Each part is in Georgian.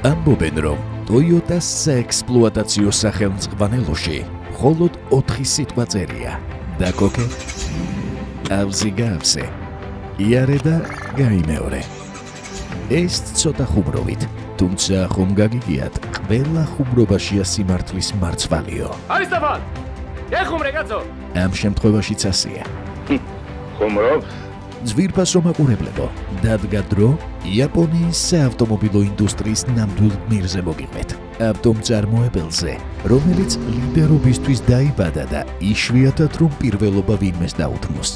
ამბობენ, რომ Toyota-ს საექსპლუატაციო სახელმძღვანელოში მხოლოდ 4 სიტყვა წერია: დაკოკე, ავზი გავსე, იარე და გაიმეორე. ეს ცოტა ხუმრობით, თუმცა ხომ გაგიგიათ, ყველა ხუმრობაშია სიმართლის მარცვალიო. არისტაფან! ეხუმრე კაცო! ამ შემთხვევაშიც ასეა. ხუმრობ? ძვირფასო მაყურებლებო, დადგა დრო იაპონიის საავტომობილო ინდუსტრიის ნამდვილ გმირზე მოგიყვეთ. ავტომწარმოებელზე, რომელიც ლიდერობისთვის დაიბადა და იშვიათად რომ პირველობა ვინმეს დაუთმოს.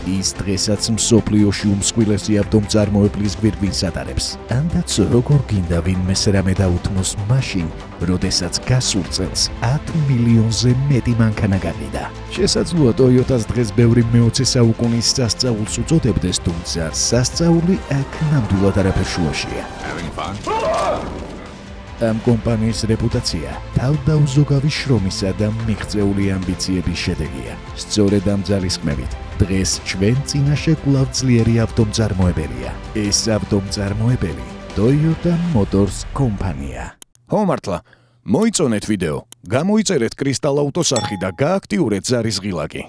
ის დღესაც მსოფლიოში უმსხვილესი ავტომწარმოებლის გვირგვინს ატარებს. ანდაც როგორ გინდა ვინმეს რამე დაუთმოს მაშინ, როდესაც გასულ წელს 10 მილიონზე მეტი მანქანა გაყიდა. შესაძლოა Toyota-ს დღეს ბევრი მე-20 საუკუნის სასწაულს უწოდებდეს, თუმცა სასწაული აქ ნამდვილად არაფერ შუაშია. ამ კომპანიის რეპუტაცია თავდაუზოგავი შრომისა და მიღწეული ამბიციების შედეგია. სწორედ ამ ძალისხმევით დღეს ჩვენ წინაშე კვლავ ძლიერი ავტომწარმოებელია. ეს ავტომწარმოებელი Toyota Motors კომპანია. ხო მართლა, მოიწონეთ ვიდეო, გამოიწერეთ კრისტალ აუტოს არხი და გააქტიურეთ ზარის ღილაკი.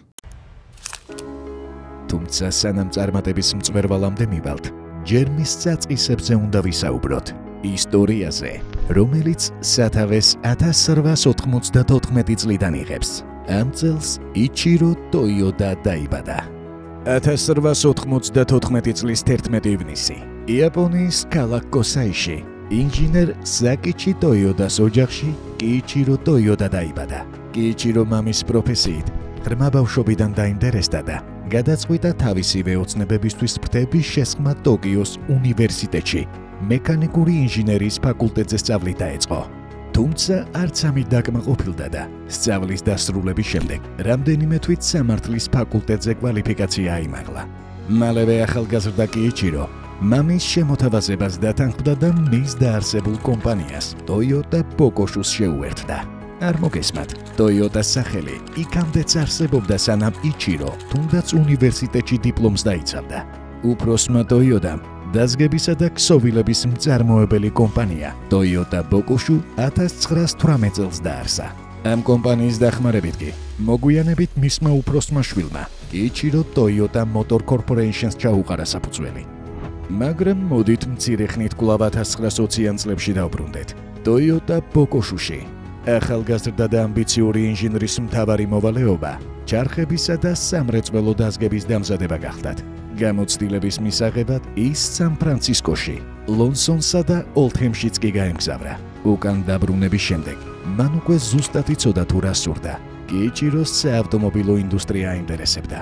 თუმცა სანამ წარმატების მწვერვალამდე მივალთ, ჯერ მის საწყისებზე უნდა ვისაუბროთ. ისტორიაზე, რომელიც სათავეს 1894 წლიდან იღებს. ამ წელს იჩირო Toyota დაიბადა. 1894 წლის 11 ივნისი, იაპონიის ქალაქ კოსაიში, ინჟინერ საკიჩი Toyodas ოჯახში კიიჩირო Toyota დაიბადა. კიიჩირო მამის პროფესიით ღრმა ბავშვობიდან დაინტერესდა და გადაწყვიტა თავისივე ოცნებებისთვის ფრთების შესხმა ტოკიოს უნივერსიტეტში მექანიკური ინჟინერიის ფაკულტეტზე სწავლით დაეწყო. თუმცა არც ამით დაკმაყოფილდა და სწავლის დასრულების შემდეგ რამდენიმე თვით სამართლის ფაკულტეტზე კვალიფიკაცია აიმაღლა. მალევე ახალგაზრდა კიიჩირო მამის შემოთავაზებას დათანხმდა და მის დაარსებულ კომპანიას Toyota Bokoshu-ს შეუერთდა. არ მოგესმათ, Toyota-ს სახელი იქამდეც არსებობდა, სანამ იჩირო თუნდაც უნივერსიტეტში დიპლომს დაიცავდა. უფროსმა Toyota-მ დაზგებისა და ქსოვილების მწარმოებელი კომპანია Toyota Bokoshu 1918 წელს დაარსა. ამ კომპანიის დახმარებით კი მოგვიანებით მისმა უფროსმა შვილმა კიიჩირო Toyota Motor Corporation-ს ჩაუყარა საფუძველი. მაგრამ მოდით მცირე ხნით კვლავ 1920-იან წლებში დავბრუნდეთ. Toyota Bokoshu-ში ახალგაზრდა და ამბიციური ინჟინრის მთავარი მოვალეობა ჩარხებისა და სამრეწველო დაზგების დამზადება გახდათ. გამოცდილების მისაღებად ის სან-ფრანცისკოში, ლონსონსა და ოლდჰემშიც კი გაემგზავრა. უკან დაბრუნების შემდეგ მან უკვე ზუსტად იცოდა თუ რა სურდა. კიიჩიროს საავტომობილო ინდუსტრია აინტერესებდა.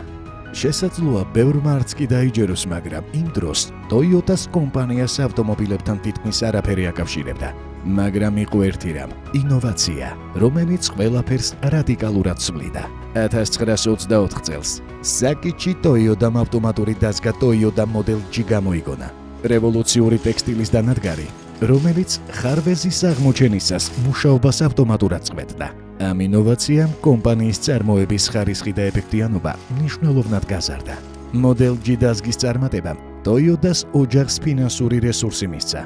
შესაძლოა ბევრმა არც კი დაიჯეროს, მაგრამ იმ დროს Toyota-ს კომპანიას ავტომობილებთან თითქმის არაფერი აკავშირებდა. მაგრამ იყო ერთი რამ, ინოვაცია, რომელიც ყველაფერს რადიკალურად ცვლიდა. 1924 წელს საკიჩი Toyota-მ ავტომატური დაზგა Toyota Model G გამოიგონა. რევოლუციური ტექსტილის დანადგარი, რომელიც ხარვეზის აღმოჩენისას მუშაობას ავტომატურად წყვეტდა. ამ ინოვაციამ კომპანიის წარმოების ხარისხი და ეფექტიანობა მნიშვნელოვნად გაზარდა. Model G დაზგის წარმატებამ Toyota-ს ოჯახს ფინანსური რესურსი მისცა.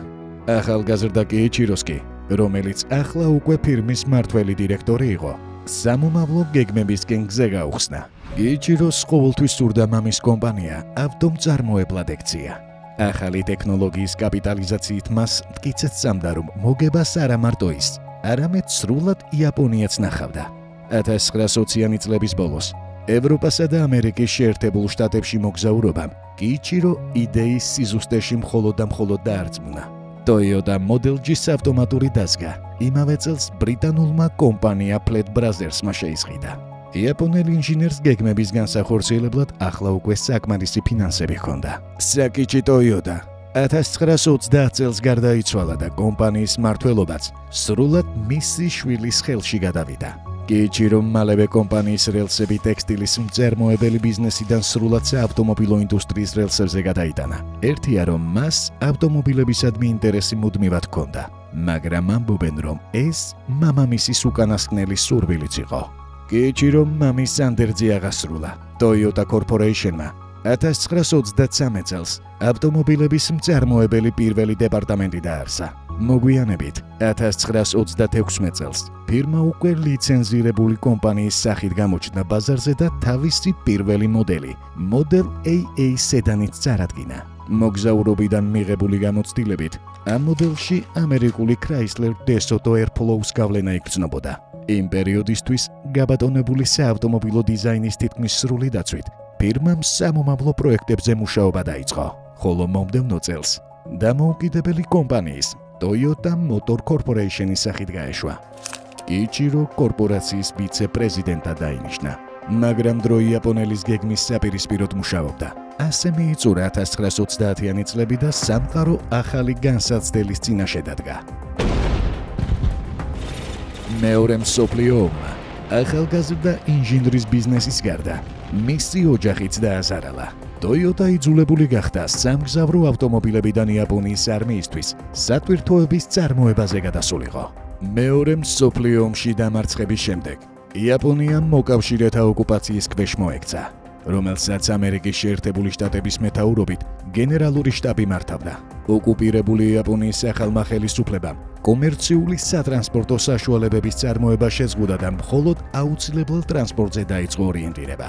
ახალგაზრდა კიიჩიროს კი, რომელიც ახლა უკვე ფირმის მმართველი დირექტორი იყო, სამომავლო გეგმებისკენ გზა გაუხსნა. კიიჩიროს ყოველთვის სურდა მამის კომპანია ავტომწარმოებლად ექცია. ახალი ტექნოლოგიის კაპიტალიზაციით მას მტკიცედ სწამდა, რომ მოგებას არა მარტო ის, არამედ სრულად იაპონიაც ნახავდა. 1920-იანი წლების ბოლოს ევროპასა და ამერიკის შეერთებულ შტატებში მოგზაურობამ კიიჩირო იდეის სიზუსტეში მხოლოდ და მხოლოდ დაარწმუნა. Toyota Model G-ს ავტომატური დაზგა იმავე წელს ბრიტანულმა კომპანია Flat Brothers-მა შეისყიდა. იაპონელ ინჟინერს გეგმების განსახორციელებლად ახლა უკვე საკმარისი ფინანსები ჰქონდა. საკიჩი Toyota 1930 წელს გარდაიცვალა და კომპანიის მმართველობაც სრულად მისი შვილის ხელში გადავიდა. კიიჩირომ მალევე კომპანიის რელსები ტექსტილის მწარმოებელი ბიზნესიდან სრულად საავტომობილო ინდუსტრიის რელსებზე გადაიტანა. ერთია, რომ მას ავტომობილებისადმი ინტერესი მუდმივად ჰქონდა, მაგრამ ამბობენ, რომ ეს მამამისის უკანასკნელი სურვილიც იყო. კიიჩირომ მამის ანდერძი აღასრულა. Toyota Corporation-მა 1923 წელს ავტომობილების მწარმოებელი პირველი დეპარტამენტი დაარსა. მოგვიანებით 1926 წელს ფირმა უკვე ლიცენზირებული კომპანიის სახით გამოჩნდა ბაზარზე და თავისი პირველი მოდელი, Model AA სედანით წარადგინა. მოგზაურობიდან მიღებული გამოცდილებით ამ მოდელში ამერიკული Chrysler DeSoto Airflow-ს გავლენა იგრძნობოდა. იმ პერიოდისთვის გაბატონებული საავტომობილო დიზაინის თითქმის სრული დაცვით ფირმამ სამომავლო პროექტებზე მუშაობა დაიწყო, ხოლო მომდევნო წელს დამოუკიდებელი კომპანიის Toyota Motor Corporation-ის სახით გაეშვა. კიიჩირო კორპორაციის ვიცე-პრეზიდენტად დაინიშნა, მაგრამ დრო იაპონელის გეგმის საპირისპიროდ მუშაობდა. ასე მიიწურა 1930-იანი წლები და სამყარო ახალი განსაცდელის წინაშე დადგა. მეორე მსოფლიო ომმა ახალგაზრდა ინჟინრის ბიზნესის გარდა მისი ოჯახიც დააზარალა. Toyota იძულებული გახდა სამგზავრო ავტომობილებიდან იაპონიის არმიისთვის სატვირთოების წარმოებაზე გადასულიყო. მეორე მსოფლიო ომში დამარცხების შემდეგ იაპონიამ მოკავშირეთა ოკუპაციის ქვეშ მოექცა, რომელსაც ამერიკის შეერთებული შტატების მეთაურობით გენერალური შტაბი მართავდა. ოკუპირებული იაპონიის ახალმა ხელისუფლებამ კომერციული სატრანსპორტო საშუალებების წარმოება შეზღუდა და მხოლოდ აუცილებელ ტრანსპორტზე დაიწყო ორიენტირება.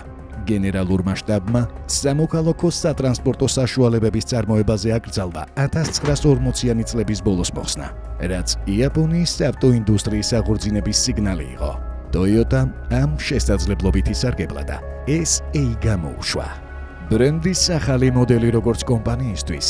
გენერალურმა შტაბმა სამოქალაქო სატრანსპორტო საშუალებების წარმოებაზე აკრძალვა 1940-იანი წლების ბოლოს მოხსნა, რაც იაპონიის ავტოინდუსტრიის აღორძინების სიგნალი იყო. Toyota ამ შესაძლებლობით ისარგებლა და SA გამოუშვა. ბრენდის ახალი მოდელი როგორც კომპანიისთვის,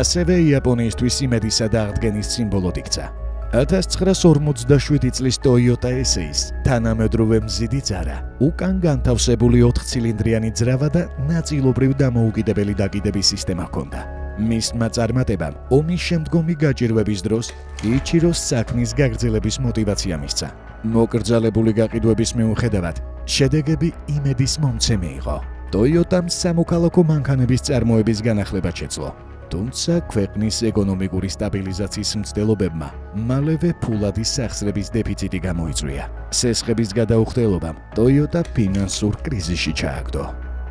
ასევე იაპონიისთვის იმედისა და აღდგენის სიმბოლოდ იქცა. 1947 წლის Toyota SA-ს თანამედროვე მზიდი ძარა, უკან განთავსებული 4-ცილინდრიანი ძრავა და ნაწილობრივ დამოუკიდებელი დაკიდების სისტემა ჰქონდა. მისმა წარმატებამ ომის შემდგომი გაჭირვების დროს კიიჩიროს საქმის გაგრძელების მოტივაცია მისცა. მოკრძალებული გაყიდვების მიუხედავად, შედეგები იმედის მომცემი იყო. Toyota-მ სამოქალაქო მანქანების წარმოების განახლება შეძლო. თუმცა ქვეყნის ეკონომიკური სტაბილიზაციის მცდელობებმა მალევე ფულადი სახსრების დეფიციტი გამოიწვია. სესხების გადაუხდელობამ Toyota ფინანსურ კრიზისში ჩააგდო.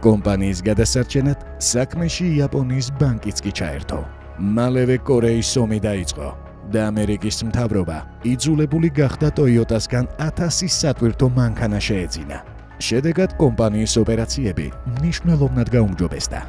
კომპანიის გადასარჩენად საქმეში იაპონიის ბანკიც კი ჩაერთო. მალევე კორეის ომი დაიწყო და ამერიკის მთავრობა იძულებული გახდა Toyota-სგან 1000 სატვირთო მანქანა შეეძინა. შედეგად კომპანიის ოპერაციები მნიშვნელოვნად გაუმჯობესდა.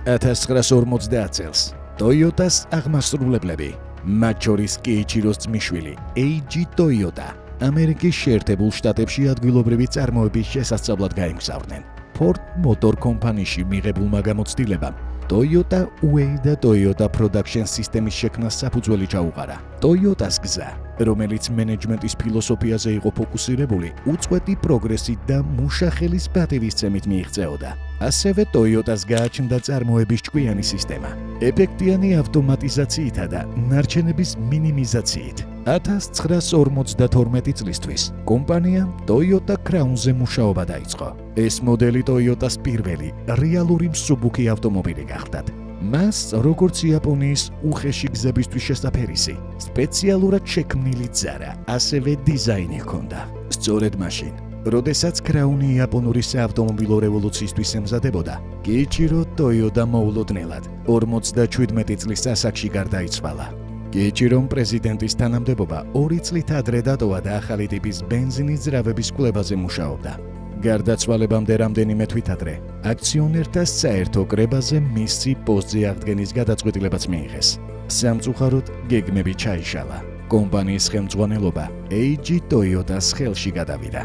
1950 წელს Toyota-ს აღმასრულებლები, მათ შორის კიიჩიროს ძმისშვილი Eiji Toyota, ამერიკის შეერთებულ შტატებში ადგილობრივი წარმოების შესასწავლად გაემგზავრნენ. Ford Motor Company-ში მიღებულმა გამოცდილებამ Toyota Way და Toyota Production სისტემის შექმნას საფუძველი ჩაუყარა. Toyota-ს გზა, რომელიც მენეჯმენტის ფილოსოფიაზე იყო ფოკუსირებული, უწყვეტი პროგრესით და მუშახელის პატივისცემით მიიღწეოდა. ასევე Toyota-ს გააჩნდა წარმოების ჭკვიანი სისტემა, ეფექტიანი ავტომატიზაციითა და ნარჩენების მინიმიზაციით. 1952 წლისთვის კომპანიამ Toyota Crown-ზე მუშაობა დაიწყო. ეს მოდელი Toyota-ს პირველი რეალური მსუბუქი ავტომობილი გახდათ. მას, როგორც იაპონიის უხეში გზებისთვის შესაფერისი, სპეციალურად შექმნილი ძარა, ასევე დიზაინი ჰქონდა. სწორედ მაშინ, როდესაც Crown-ი იაპონური საავტომობილო რევოლუციისთვის ემზადებოდა, კიიჩირო Toyota მოულოდნელად 57 წლის ასაკში გარდაიცვალა. კიიჩირომ პრეზიდენტის თანამდებობა 2 წლით ადრე დატოვა და ახალი ტიპის ბენზინის ძრავების კვლევაზე მუშაობდა. გარდაცვალებამდე რამდენიმე თვით ადრე აქციონერთა საერთო კრებაზე მისი პოსტზე აღდგენის გადაწყვეტილებაც მიიღეს. სამწუხაროდ გეგმები ჩაიშალა. კომპანიის ხელმძღვანელობა Eiji Toyota-ს ხელში გადავიდა.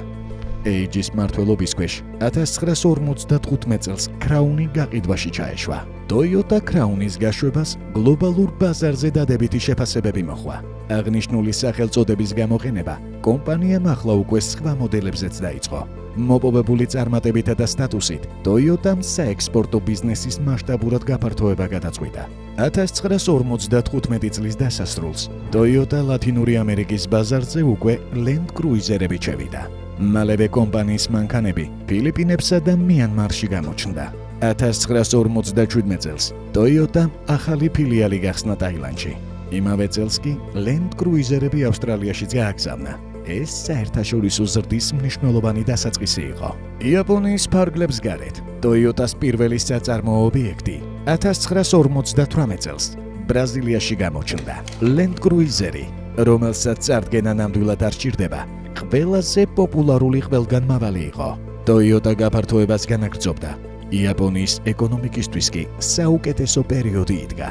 Eiji-ს მმართველობის ქვეშ 1955 წელს Crown-ი გაყიდვაში ჩაეშვა. Toyota Crown-ის გაშვებას გლობალურ ბაზარზე დადებითი შეფასებები მოჰყვა. აღნიშნული სახელწოდების გამოყენება კომპანიამ ახლა უკვე სხვა მოდელებზეც დაიწყო. მოპოვებული წარმატებითა და სტატუსით Toyota-მ საექსპორტო ბიზნესის მასშტაბურად გაფართოება გადაწყვიტა. 1955 წლის დასასრულს Toyota ლათინური ამერიკის ბაზარზე უკვე Land Cruiser-ები შევიდა. მალევე კომპანიის მანქანები ფილიპინებსა და მიანმარში გამოჩნდა. 1957 წელს Toyota ახალი ფილიალი გახსნა ტაილანდში. იმავე წელს კი Land Cruiser-ები ავსტრალიაშიც გააგზავნა. ეს საერთაშორისო ზრდის მნიშვნელოვანი დასაწყისი იყო. იაპონიის ფარგლებს გარეთ, Toyota-ს პირველი საწარმოო ობიექტი 1958 წელს ბრაზილიაში გამოჩნდა. Land Cruiser-ი, რომელსაც წარდგენა ნამდვილად არ სჭირდება, ყველაზე პოპულარული ყველგანმავალი იყო. Toyota გაფართოებას განაგრძობდა. იაპონიის ეკონომიკისთვის კი საუკეთესო პერიოდი იდგა.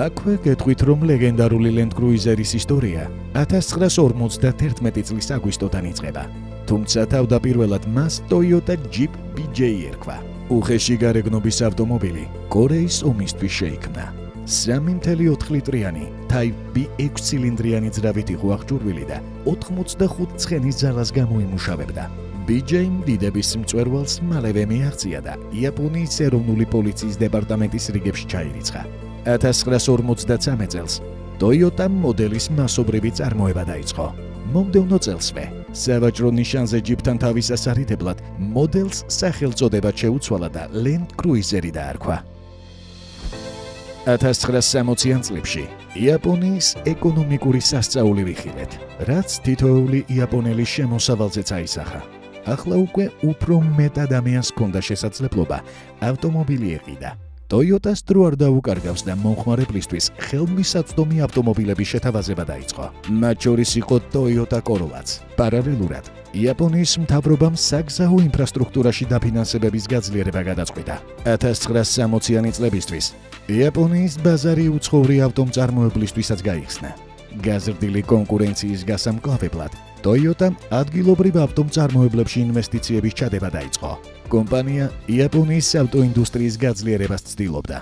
აქვე გეტყვით, რომ ლეგენდარული Land Cruiser-ის ისტორია 1951 წლის აგვისტოდან იწყება. თუმცა თავდაპირველად მას Toyota Jeep BJ ერქვა. უხეში გარეგნობის ავტომობილი კორეის ომისთვის შეიქმნა. 3.4 ლიტრიანი Type B 6 ცილინდრიანი ძრავით იყო აღჭურვილი და 85 ცხენის ძალას გამოიმუშავებდა. BJ-მ დიდების მწვერვალს მალევე მიაღწია და იაპონიის ეროვნული პოლიციის დეპარტამენტის რიგებში ჩაირიცხა. 1953 წელს Toyota მოდელის მასობრივი წარმოება დაიწყო. მომდევნო წელსვე სავაჭრო ნიშანზე ჯიპთან თავის ასარიდებლად მოდელს სახელწოდება შეუცვალა და Land Cruiser-ი დაარქვა. 1960-იან წლებში იაპონიის ეკონომიკური სასწაული ვიხილეთ, რაც თითოეული იაპონელის შემოსავალზეც აისახა. ახლა უკვე უფრო მეტ ადამიანს ჰქონდა შესაძლებლობა ავტომობილი ეყიდა. Toyota-ს დრო არ დაუკარგავს და მომხმარებლისთვის ხელმისაწვდომი ავტომობილების შეთავაზება დაიწყო. მათ შორის იყო Toyota Corolla-ც. პარალელურად, იაპონიის მთავრობამ საგზაო ინფრასტრუქტურაში დაფინანსებების გაძლიერება გადაწყვიტა. 1960-იანი წლებისთვის იაპონიის ბაზარი უცხოური ავტომწარმოებლისთვისაც გაიხსნა. გაზრდილი კონკურენციის გასამკლავებლად, Toyota-მ ადგილობრივ ავტომწარმოებლებში ინვესტიციების ჩადება დაიწყო. კომპანია იაპონიის ავტოინდუსტრიის გაძლიერებას ცდილობდა.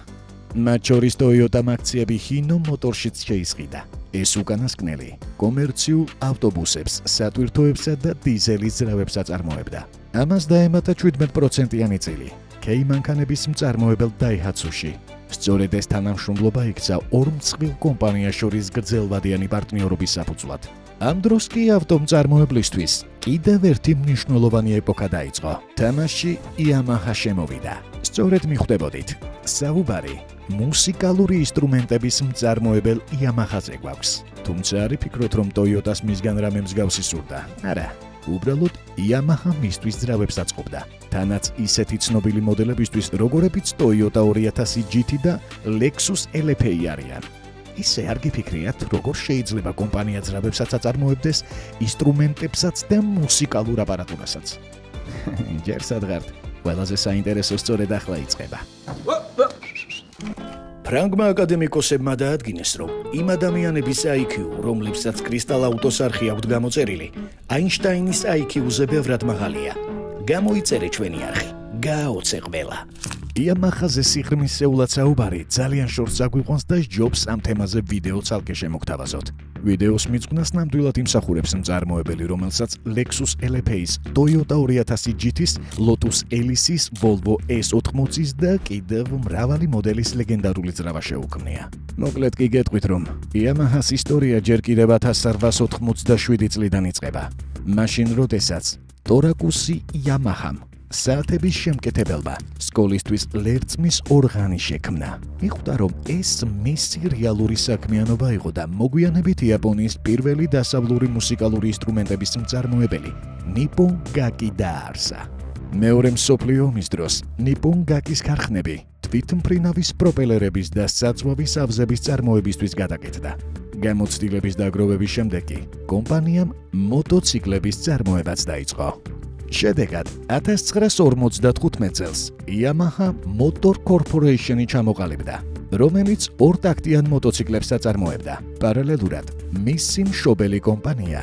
მათ შორის Toyota-მ აქციები Hino Motorshიც შეისყიდა. ეს უკანასკნელი კომერციულ ავტობუსებს, სატვირთოებსა და დიზელის ძრავებს აწარმოებდა. ამას დაემატა 17%-იანი წილი Kei მანქანების მწარმოებელ Daihatsu-ში. სწორედ ეს თანამშრომლობა იქცა ორ მსხვილ კომპანიას შორის გრძელვადიანი პარტნიორობის საფუძვლად. ამ დროს კი ავტომწარმოებლისთვის კიდევ ერთი მნიშვნელოვანი ეპოქა დაიწყო. თამაში Yamaha შემოვიდა. სწორედ მიხვდებოდით, საუბარი მუსიკალური ინსტრუმენტების მწარმოებელ Yamaha-ზე გვაქვს. თუმცა არ იფიქროთ, რომ Toyota-ს მისგან რამე მსგავსი სურდა. არა, უბრალოდ Yamaha მისთვის ძრავებს აწყობდა. თანაც ისეთი ცნობილი მოდელებისთვის, როგორებიც Toyota 2000 GT და Lexus LFA არიან. ისე არ გიფიქრიათ, როგორ შეიძლება კომპანია ძრავებსაც აწარმოებდეს, ინსტრუმენტებსაც და მუსიკალურ აპარატურასაც. ჯერ სადღართ, ყველაზე საინტერესო სწორედ ახლა იწყება. ფრანგმა აკადემიკოსებმა დაადგინეს, რომ იმ ადამიანების IQ, რომლებსაც კრისტალ აუტოს არხი აქვთ გამოწერილი, აინშტაინის IQ-ზე ბევრად მაღალია. გამოიწერე ჩვენი არხი, გააოცე ყველა. Yamaha-ზე სიღრმისეულად საუბარი ძალიან შორს აგვიყვანს და ჯობს ამ თემაზე ვიდეო ცალკე შემოგთავაზოთ. ვიდეოს მიძღვნას ნამდვილად იმსახურებს მწარმოებელი, რომელსაც Lexus LFA-ის, Toyota 2000 GT-ის, Lotus Elise-ის, Volvo S80-ის და კიდევ მრავალი მოდელის ლეგენდარული ძრავა შეუქმნია. მოკლედ კი გეტყვით, რომ Yamaha-ს ისტორია ჯერ კიდევ 1887 წლიდან იწყება. მაშინ, როდესაც Torakushi Yamaha-მ საათების შემკეთებელმა სკოლისთვის ლერწმის ორღანი შექმნა. მიხვდა, რომ ეს მისი რეალური საქმიანობა იყო და მოგვიანებით იაპონიის პირველი დასავლური მუსიკალური ინსტრუმენტების მწარმოებელი Nippon Gaki დააარსა. მეორე მსოფლიო ომის დროს Nippon Gaki-ს ქარხნები თვითმფრინავის პროპელერების და საწვავის ავზების წარმოებისთვის გადაკეთდა. გამოცდილების დაგროვების შემდეგ კი კომპანიამ მოტოციკლების წარმოებაც დაიწყო. შედეგად 1955 წელს Yamaha Motor Corporation-ი ჩამოყალიბდა, რომელიც ორტაქტიან მოტოციკლებს აწარმოებდა. პარალელურად მისი მშობელი კომპანია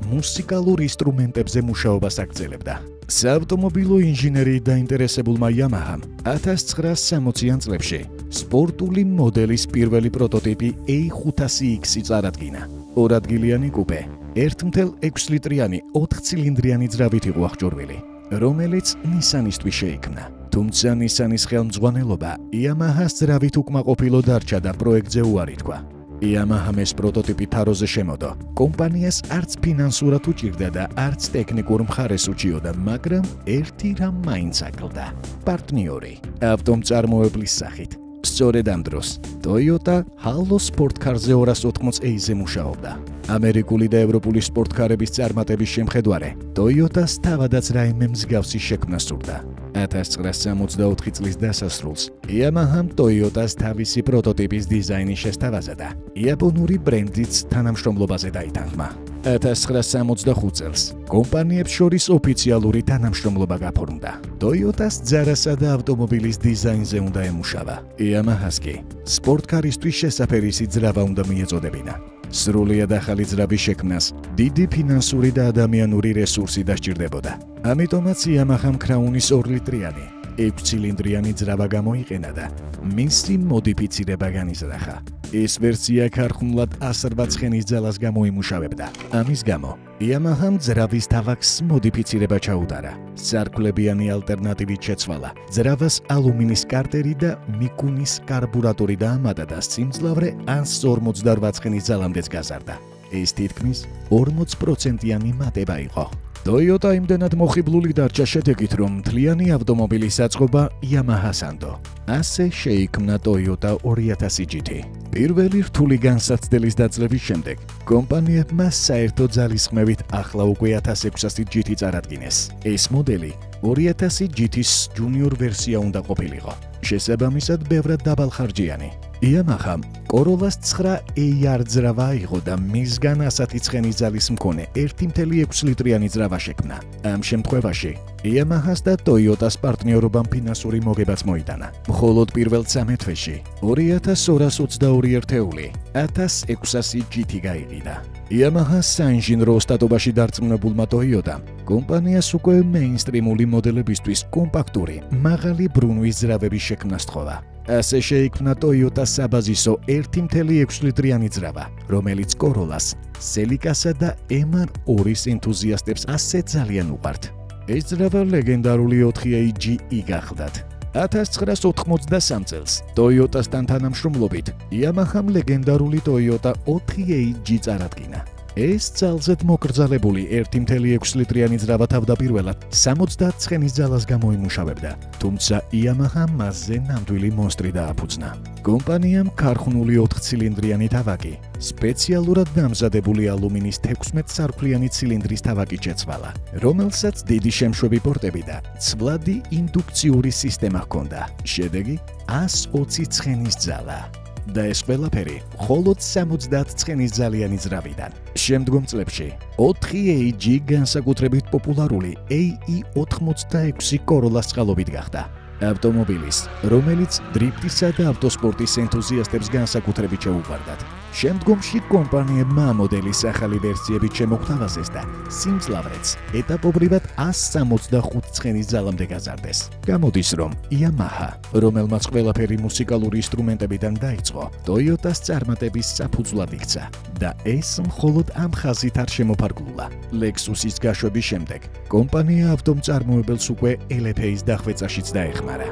მუსიკალურ ინსტრუმენტებზე მუშაობას აგრძელებდა. საავტომობილო ინჟინერიით დაინტერესებულმა Yamaha-მ 1960-იან წლებში სპორტული მოდელის პირველი პროტოტიპი A500X-ი წარადგინა. ორადგილიანი კუპე 1.6 ლიტრიანი 4 ცილინდრიანი ძრავით იყო აღჭურვილი, რომელიც Nissan-ისთვის შეიქმნა. თუმცა Nissan-ის ხელმძღვანელობა Yamaha-ს ძრავით უკმაყოფილო დარჩა და პროექტზე უარი თქვა. Yamaha-მ ეს პროტოტიპი თაროზე შემოდო. კომპანიას არც ფინანსურად უჭირდა და არც ტექნიკურ მხარეს უჩიოდა, მაგრამ ერთი რამ მაინც აკლდა. პარტნიორი ავტომწარმოებლის სახით. სწორედ ამ დროს Toyota Halo სპორტკარზე 280E-ზე მუშაობდა. ამერიკული და ევროპული სპორტკარების წარმატების შემხედვარე, Toyota-ს თავადაც რაიმე მსგავსი შექმნა სურდა. 1964 წლის დასასრულს Yamaha-მ Toyota-ს თავისი პროტოტიპის დიზაინი შესთავაზა. იაპონური ბრენდიც თანამშრომლობაზე დაითანხმა. 1965 წელს კომპანიებს შორის ოფიციალური თანამშრომლობა გაფორმდა. Toyota-ს ძარასა და ავტომობილის დიზაინზე უნდა ემუშავა. Yamaha-ს კი სპორტკარისთვის შესაფერისი ძრავა უნდა მიეწოდებინა. სრულიად ახალი ძრავის შექმნას დიდი ფინანსური და ადამიანური რესურსი დასჭირდებოდა. ამიტომაც Yamaha-მ Crown-ის 2 ლიტრიანი 6 ცილინდრიანი ძრავა გამოიყენა და მისი მოდიფიცირება განიზრახა. ეს ვერსია ქარხნულად 108 ცხენის ძალას გამოიმუშავებდა. ამის გამო Yamaha-მ ძრავის თავაკს მოდიფიცირება ჩაუტარა. სარკმლებიანი ალტერნატივით შეცვალა. ძრავას ალუმინის კარტერი და მიკუნის კარბურატორი დაამატა და სიმძლავრე 148 ცხენის ძალამდეც გაზარდა. ეს თითქმის 40%-იანი მატება იყო. Toyota იმდენად მოხიბლული დარჩა შედეგით, რომ მთლიანი ავტომობილის აწყობა Yamaha-ს ანდო. ასე შეიქმნა Toyota 2000 GT. პირველი რთული განსაცდელის დაძლევის შემდეგ, კომპანიებმა საერთო ძალისხმევით ახლა უკვე 1600 GT წარადგინეს. ეს მოდელი 2000 GT-ს ჯუნიორ ვერსია უნდა ყოფილიყო. შესაბამისად, ბევრად დაბალხარჯიანი. Yamaha-მ Corolla-ს 9AR ძრავა აიღო და მისგან 110 ცხენის ძალის მქონე 1.6 ლიტრიანი ძრავა შექმნა. ამ შემთხვევაში Yamaha-ს და Toyota-ს პარტნიორობამ ფინანსური მოგებაც მოიტანა. მხოლოდ პირველ 13 თვეში 2222 ერთეული 1600 GT გაიყიდა. Yamaha-ს საინჟინრო ოსტატობაში დარწმუნებულმა Toyota-მ კომპანიას უკვე მეინსტრიმული მოდელებისთვის კომპაქტური, მაღალი ბრუნვის ძრავების შექმნა სთხოვა. ასე შეიქმნა Toyota-ს საბაზისო 1.6 ლიტრიანი ძრავა, რომელიც Corolla-ს, Celica-სა და MR2-ის ენთუზიასტებს ასე ძალიან უყვართ. ეს ძრავა ლეგენდარული 4AGE გახლდათ. 1993 წელს Toyota-სთან თანამშრომლობით Yamaha-მ ლეგენდარული Toyota 4AG წარადგინა. ეს ძალზედ მოკრძალებული 1.6 ლიტრიანი ძრავა თავდაპირველად 70 ცხენის ძალას გამოიმუშავებდა, თუმცა Yamaha მასზე ნამდვილი მონსტრი დააფუძნა. კომპანიამ ქარხნული 4 ცილინდრიანი თავაკი, სპეციალურად დამზადებული ალუმინის 16 სარკმლიანი ცილინდრის თავაკი შეცვალა, რომელსაც დიდი შემშვები პორტები და ცვლადი ინდუქციური სისტემა ჰქონდა. შედეგი 120 ცხენის ძალა. და ეს ყველაფერი მხოლოდ 70 ცხენის ძალიანი ძრავიდან. შემდგომ წლებში 4AG განსაკუთრებით პოპულარული AE86 Corolla-ს წყალობით გახდა. ავტომობილის, რომელიც დრიფტისა და ავტოსპორტის ენთუზიასტებს განსაკუთრებით შეუყვარდათ. შემდგომში კომპანიებმა ამ მოდელის ახალი ვერსიებით შემოგთავაზეს და სიმძლავრეც ეტაპობრივად 165 ცხენის ძალამდე გაზარდეს. გამოდის, რომ Yamaha, რომელმაც ყველაფერი მუსიკალური ინსტრუმენტებიდან დაიწყო, Toyota-ს წარმატების საფუძვლად იქცა და ეს მხოლოდ ამ ხაზით არ შემოფარგლულა. Lexus-ის გაშვების შემდეგ, კომპანია ავტომწარმოებელს უკვე LFA-ის დახვეწაშიც დაეხმარა.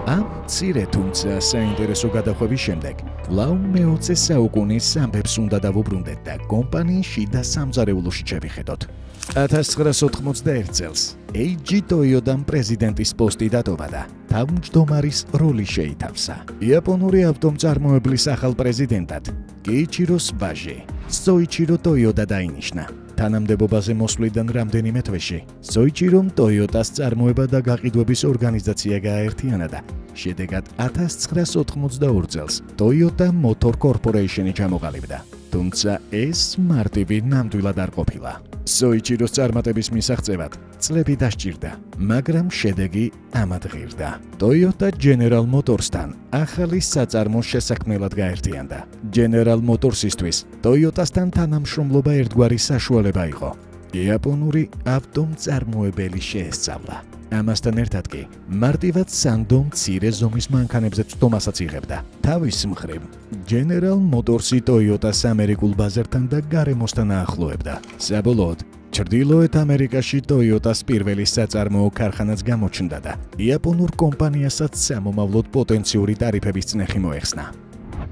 ამ მცირე თუმცა საინტერესო გადახვევის შემდეგ, კვლავ მე-20 საუკუნის ამბებს უნდა დავუბრუნდეთ და კომპანიის შიდა სამზარეულოში შევიხედოთ. 1991 წელს AG Toyota-მ პრეზიდენტის პოსტი დატოვა და თავმჯდომარის როლი შეითავსა. იაპონური ავტომწარმოებლის ახალ პრეზიდენტად Keiichiro's ვაჟი Soichiro Toyoda დაინიშნა. თანამდებობაზე მოსვლიდან რამდენიმე თვეში Soichiro-მ Toyota-ს წარმოება და გაყიდვების ორგანიზაცია გააერთიანა და შედეგად 1992 წელს Toyota Motor Corporation-ი ჩამოყალიბდა. თუმცა ეს მარტივი ნამდვილად არ ყოფილა. Soichiro-ს წარმატების მისაღწევად წლები დასჭირდა, მაგრამ შედეგი ამად ღირდა. Toyota General Motors-თან ახალი საწარმოს შესაქმნელად გაერთიანდა. General Motors-ისთვის Toyota-სთან თანამშრომლობა ერთგვარი საშუალება იყო. იაპონური ავტომწარმოებელი შეესწავლა. ამასთან ერთად კი მარტივად სანდო მცირე ზომის მანქანებზე წვდომასაც იღებდა. თავის მხრივ, General Motors-ი Toyota-ს ამერიკულ ბაზართან და გარემოსთან აახლოებდა. საბოლოოდ, ჩრდილოეთ ამერიკაში Toyota-ს პირველი საწარმოო ქარხანაც გამოჩნდა და იაპონურ კომპანიასაც სამომავლოდ პოტენციური ტარიფების წნეხი მოეხსნა.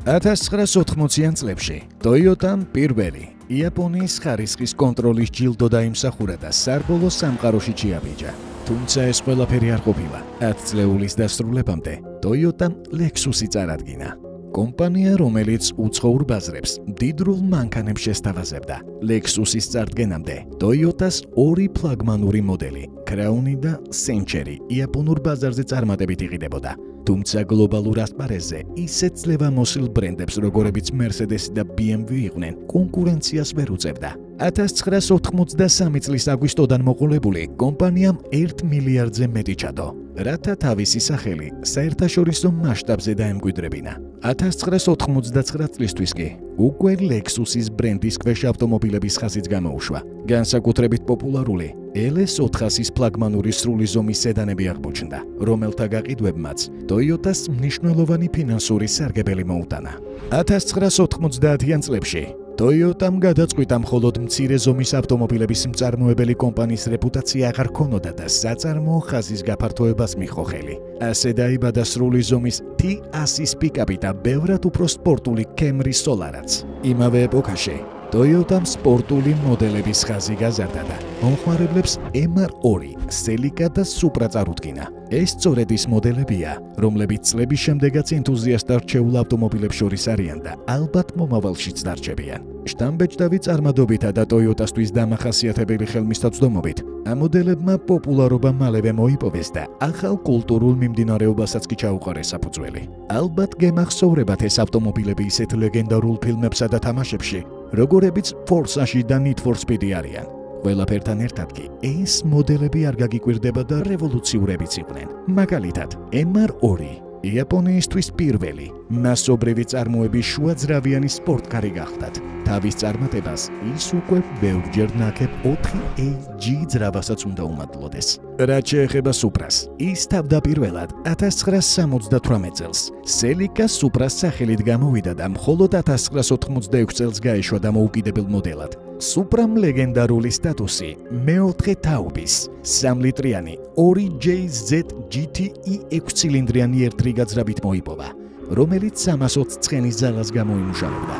1980-იან წლებში Toyota-მ პირველი იაპონიის ხარისხის კონტროლის ჯილდო დაიმსახურა და სარბოლო სამყაროში ჩიაბიჯა. თუმცა ეს ყველაფერი არ ყოფილა. 10 წლეულის დასრულებამდე Toyota-მ Lexus-ი წარადგინა. კომპანია, რომელიც უცხოურ ბაზრებს დიდრულ მანქანებს შესთავაზებდა. Lexus-ის წარდგენამდე Toyota-ს ორი ფლაგმანური მოდელი, Crown-ი და Century, იაპონურ ბაზარზე წარმატებით იყიდებოდა. თუმცა გლობალურ ასპარეზზე ისეთ ძლევამოსილ ბრენდებს, როგორებიც Mercedes და BMW იყვნენ, კონკურენციას ვერ უწევდა. 1993 წლის აგვისტოდან მოყოლებული კომპანიამ 1 მილიარდზე მეტი ჩადო, რათა თავისი სახელი საერთაშორისო მასშტაბზე დაემკვიდრებინა. 1999 წლისთვის კი უკვე Lexus-ის ბრენდის ქვეშ ავტომობილების ხაზიც გამოუშვა. განსაკუთრებით პოპულარული LS400-ის ფლაგმანური სრული ზომის სედანები აღმოჩნდა, რომელთა გაყიდვებმაც Toyota-ს მნიშვნელოვანი ფინანსური სარგებელი მოუტანა. 1990-იან წლებში Toyota-მ გადაწყვიტა მხოლოდ მცირე ზომის ავტომობილების მწარმოებელი კომპანიის რეპუტაცია აღარ ქონოდა და საწარმოო ხაზის გაფართოებას მიჰყო ხელი. ასე დაიბადა სრული ზომის T100-ის პიკაპი და ბევრად უფრო სპორტული Camry Solarაც. იმავე ეპოქაში Toyota-მ სპორტული მოდელების ხაზი გაზარდა და მომხმარებლებს MR2, Celica და Supra წარუდგინა. ეს სწორედ ის მოდელებია, რომლებიც წლების შემდეგაც ენთუზიასტ რჩეულ ავტომობილებს შორის არიან და ალბათ მომავალშიც დარჩებიან. შტამბეჭდავი წარმადობითა და Toyota-სთვის დამახასიათებელი ხელმისაწვდომობით, ამ მოდელებმა პოპულარობა მალევე მოიპოვეს და ახალ კულტურულ მიმდინარეობასაც კი ჩაუყარეს საფუძველი. ალბათ გემახსოვრებათ ეს ავტომობილები ისეთ ლეგენდარულ ფილმებსა და თამაშებში, როგორებიც Forza-ში და Need for Speed არიან. ყველაფერთან ერთად კი ეს მოდელები არ გაგიკვირდება და რევოლუციურებიც იყვნენ. მაგალითად, MR2 იაპონიისთვის პირველი მასობრივი წარმოების შუაძრავიანი სპორტკარი გახდათ. თავის წარმატებას ის უკვე ბევრჯერ ნაკებ 4AG ძრავასაც უნდა უმადლოდეს. რაც შეეხება Supra-ს, ის თავდაპირველად 1978 წელს Celica Supra-ს სახელით გამოვიდა და მხოლოდ 1986 წელს გაეშვა დამოუკიდებელ მოდელად. Supra-მ ლეგენდარული სტატუსი მეოთხე თაობის 3 ლიტრიანი 2JZ GTE 6 ცილინდრიანი ერთრიგაძრაბით მოიპოვა, რომელიც 320 ცხენის ძალას გამოიმუშავებდა.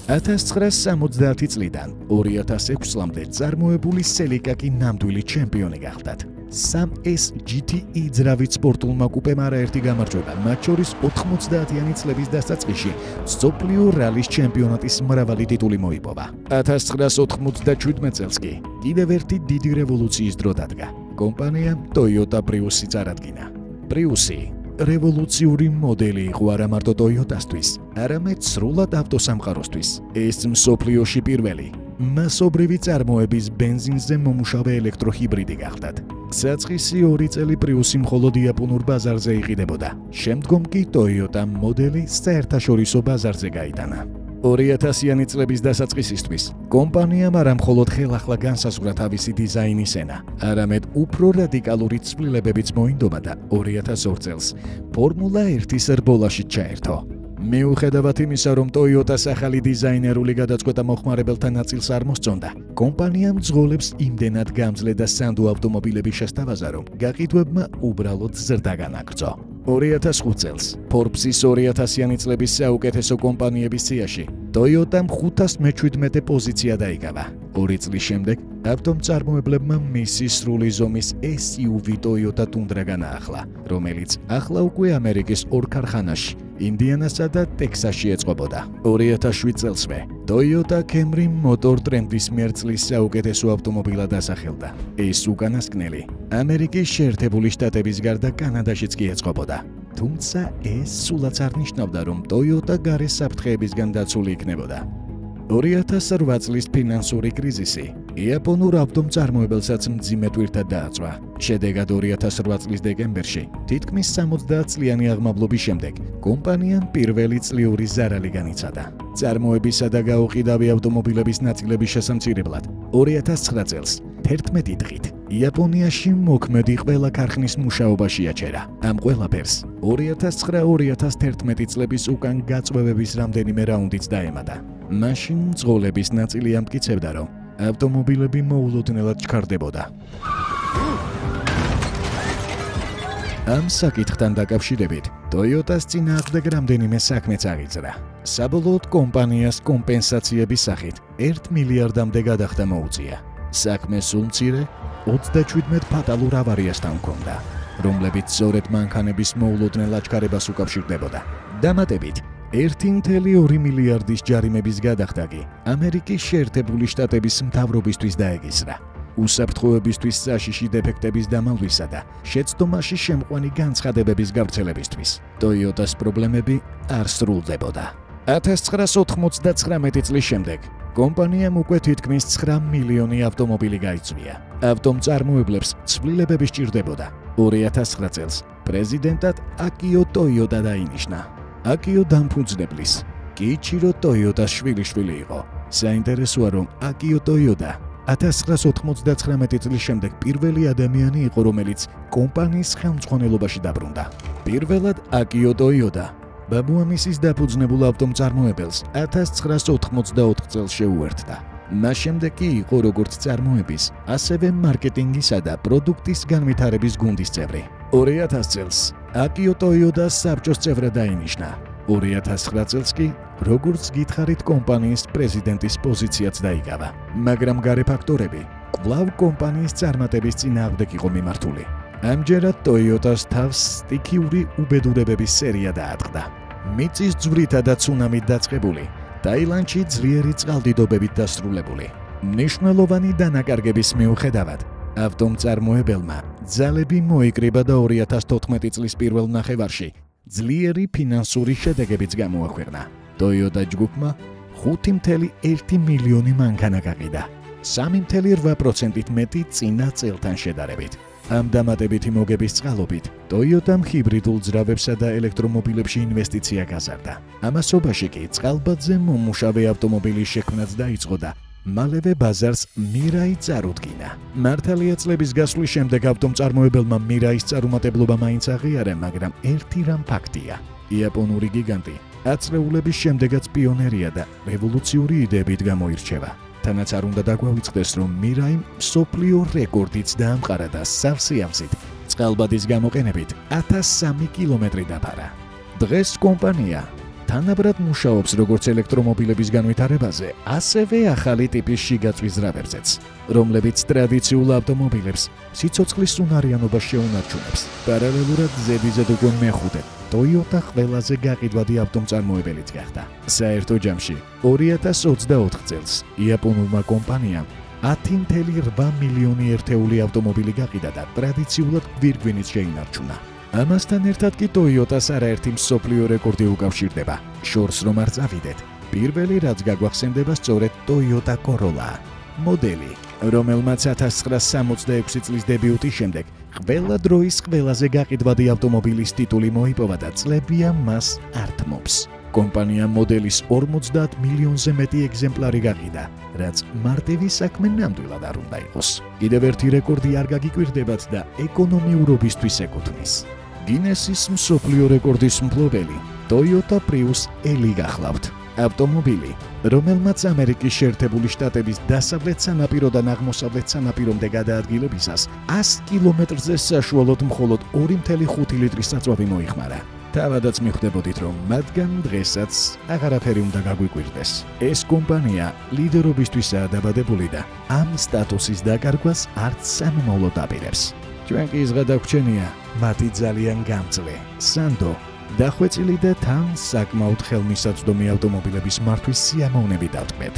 1970 წლიდან 2006 წლამდე წარმოებული Celica კი ნამდვილი ჩემპიონი გახდათ. 3S GTE ძრავით სპორტულმა კუპემ არაერთი გამარჯვება, მათ შორის 90-იანი წლების დასაწყისში მსოფლიო რალის ჩემპიონატის მრავალი ტიტული მოიპოვა. 1997 წელს კი კიდევ ერთი დიდი რევოლუციის დრო დადგა. კომპანიამ Toyota Prius-ი წარადგინა. Prius-ი რევოლუციური მოდელი იყო არა მარტო Toyota-სთვის, არამედ სრულად ავტოსამყაროსთვის. ეს მსოფლიოში პირველი მასობრივი წარმოების ბენზინზე მომუშავე ელექტროჰიბრიდი გახდათ. საწყისი 2 წელი Prius-ი მხოლოდ იაპონურ ბაზარზე იყიდებოდა. შემდგომ კი Toyota მოდელი საერთაშორისო ბაზარზე გაიტანა. 2000-იანი წლების დასაწყისისთვის კომპანიამ არა მხოლოდ ხელახლა განსაზღვრა თავისი დიზაინის ენა, არამედ უფრო რადიკალური ცვლილებებიც მოინდომა და 2002 წელს Formula 1-ის რბოლაში ჩაერთო. მიუხედავად იმისა, რომ Toyota-ს ახალი დიზაინერული გადაწყვეტა მოხმარებელთა ნაწილს არ მოსწონდა, კომპანიამ ძღოლებს იმდენად გამძლე და სანდო ავტომობილები შესთავაზა, რომ გაყიდვებმა უბრალოდ ზრდა განაგრძო. 2005 წელს Forbes-ის 2000-იანი წლების საუკეთესო კომპანიების სიაში Toyota-მ 517 პოზიცია დაიკავა. 2 წლის შემდეგ ავტომწარმოებლებმა მისი სრული ზომის SUV Toyota Tundra განაახლა, რომელიც ახლა უკვე ამერიკის 2 ქარხანაში, ინდიანასა და ტექსასში ეწყობოდა. 2007 წელსვე Toyota Camry Motor Trend-ის მიერ წლის საუკეთესო ავტომობილად დასახელდა. ეს უკანასკნელი ამერიკის შეერთებული შტატების გარდა კანადაშიც კი ეწყობოდა. თუმცა ეს სულაც არ ნიშნავდა, რომ Toyota გარე საფრთხეებისგან დაცული იქნებოდა. 2008 წლის ფინანსური კრიზისი იაპონურ ავტომწარმოებელსაც მძიმე ტვირთად დააწვა. შედეგად 2008 წლის დეკემბერში, თითქმის 70 წლიანი აღმავლობის შემდეგ, კომპანიამ პირველი წლიური ზარალი განიცადა. წარმოებისა და გაუყიდავი ავტომობილების ნაწილების შესამცირებლად 2009 წელს 11 დღით იაპონიაში მოქმედი ყველა ქარხნის მუშაობა შეაჩერა. ამ ყველაფერს 2009-2011 წლების უკან გაწვევების რამდენიმე რაუნდიც დაემატა. მაშინ მძღოლების ნაწილი ამტკიცებდა, რომ ავტომობილები მოულოდნელად ჩქარდებოდა. ამ საკითხთან დაკავშირებით Toyota-ს წინააღმდეგ რამდენიმე საქმეც აღიძრა. საბოლოოდ კომპანიას კომპენსაციების სახით 1 მილიარდამდე გადახდა მოუწია. საქმე სულ მცირე, 37 ფატალურ ავარიასთან ჰქონდა, რომლებიც სწორედ მანქანების მოულოდნელ აჩქარებას უკავშირდებოდა. დამატებით 1.2 მილიარდის ჯარიმების გადახდა კი ამერიკის შეერთებული შტატების მთავრობისთვის დაეგისრა. უსაფრთხოებისთვის საშიში დეფექტების დამალვისა და შეცდომაში შემყვანი განცხადებების გავრცელებისთვის Toyota-ს პრობლემები არ სრულდებოდა. 1999 წლის შემდეგ კომპანიამ უკვე თითქმის 9 მილიონი ავტომობილი გაიწვია. ავტომწარმოებლებს ცვლილებები სჭირდებოდა. 2009 წელს პრეზიდენტად Akio Toyoda დაინიშნა. Akio დამფუძნებლის Kiichiro Toyodas შვილიშვილი იყო. საინტერესოა, რომ Akio Toyoda 1999 წლის შემდეგ პირველი ადამიანი იყო, რომელიც კომპანიის ხელმძღვანელობაში დაბრუნდა. პირველად Akio Toyoda ბაბუამისის დაფუძნებულ ავტომწარმოებელს 1984 წელს შეუერთდა. მას შემდეგ კი იყო როგორც წარმოების, ასევე მარკეტინგისა და პროდუქტის განვითარების გუნდის წევრი. 2000 წელს Akio Toyoda საბჭოს წევრად დაინიშნა. 2009 წელს კი როგორც გითხარით კომპანიის პრეზიდენტის პოზიციაც დაიკავა. მაგრამ გარე ფაქტორები კვლავ კომპანიის წარმატების წინააღმდეგ იყო მიმართული. ამჯერად Toyota-ს თავს სტიქიური უბედურებების სერია დაატყდა. მიწის ძვრითა და ცუნამით დაწყებული, ტაილანდში ძლიერი წყალდიდობებით დასრულებული. მნიშვნელოვანი დანაკარგების მიუხედავად, ავტომწარმოებელმა ძალები მოიკრიბა და 2014 წლის პირველ ნახევარში ძლიერი ფინანსური შედეგებიც გამოაქვეყნა. Toyota ჯგუფმა 5.1 მილიონი მანქანა გაყიდა, 3.8%-ით მეტი წინა წელთან შედარებით. ამ დამატებითი მოგების წყალობით Toyota-მ ჰიბრიდულ ძრავებსა და ელექტრომობილებში ინვესტიცია გაზარდა. ამასობაში კი წყალბადზე მომუშავე ავტომობილის შექმნაც დაიწყო და მალევე ბაზარს Mirai წარუდგინა. მართალია წლების გასვლის შემდეგ ავტომწარმოებელმა Mirai-ის წარუმატებლობა მაინც აღიარა, მაგრამ ერთი რამ ფაქტია. იაპონური გიგანტი აწლეულების შემდეგაც პიონერია და რევოლუციური იდეებით გამოირჩევა. თანაც არ უნდა დაგვავიწყდეს, რომ Mirai მსოფლიო რეკორდიც დაამყარა და სავსეავსით წყალბადის გამოყენებით 1003 კილომეტრი დაფარა. დღეს კომპანია თანაბრად მუშაობს როგორც ელექტრომობილების განვითარებაზე, ასევე ახალი ტიპის შიგაწვის ძრავებზეც, რომლებიც ტრადიციულ ავტომობილებს სიცოცხლის უნარიანობას შეუნარჩუნებს. პარალელურად ზედიზედ უკვე მეხუთე Toyota ყველაზე გაყიდვადი ავტომწარმოებელიც გახდა. საერთო ჯამში 2024 წელს იაპონურმა კომპანიამ 10.8 მილიონი ერთეული ავტომობილი გაყიდა და ტრადიციულად გვირგვინით შეინარჩუნა. ამასთან ერთად კი Toyota-ს არაერთი მსოფლიო რეკორდი უკავშირდება. შორს რომ არ წავიდეთ, პირველი რაც გაგვახსენდება სწორედ Toyota Corolla მოდელი, რომელმაც 1966 წლის დებიუტის შემდეგ ყველა დროის ყველაზე გაყიდვადი ავტომობილის ტიტული მოიპოვა და წლებია მას ართმობს. კომპანიამ მოდელის 50 მილიონზე მეტი ეგზემპლარი გაყიდა, რაც მარტივი საქმე ნამდვილად არ უნდა იყოს. კიდევ ერთი რეკორდი არ გაგიკვირდებათ და ეკონომიურობისთვის ეკუთვნის. გინესის მსოფლიო რეკორდის მფლობელი Toyota Prius L გახლავთ. ავტომობილი, რომელმაც ამერიკის შეერთებული შტატების დასავლეთ სანაპიროდან აღმოსავლეთ სანაპირომდე გადაადგილებისას 100 კილომეტრზე საშუალოდ მხოლოდ 2.5 ლიტრის საწვავი მოიხმარა. თავადაც მიხვდებოდით, რომ მათგან დღესაც აღარაფერი უნდა გაგვიკვირდეს. ეს კომპანია ლიდერობისთვისაა დაბადებული და ამ სტატუსის დაკარგვას არც სამომავლო დაპირებს. ჩვენ კი ზღადაგვრჩენია მათი ძალიან გამძლე, სანდო, დახვეწილი და თან საკმაოდ ხელმისაწვდომი ავტომობილების მართვის სიამოვნებით დავტყმეთ.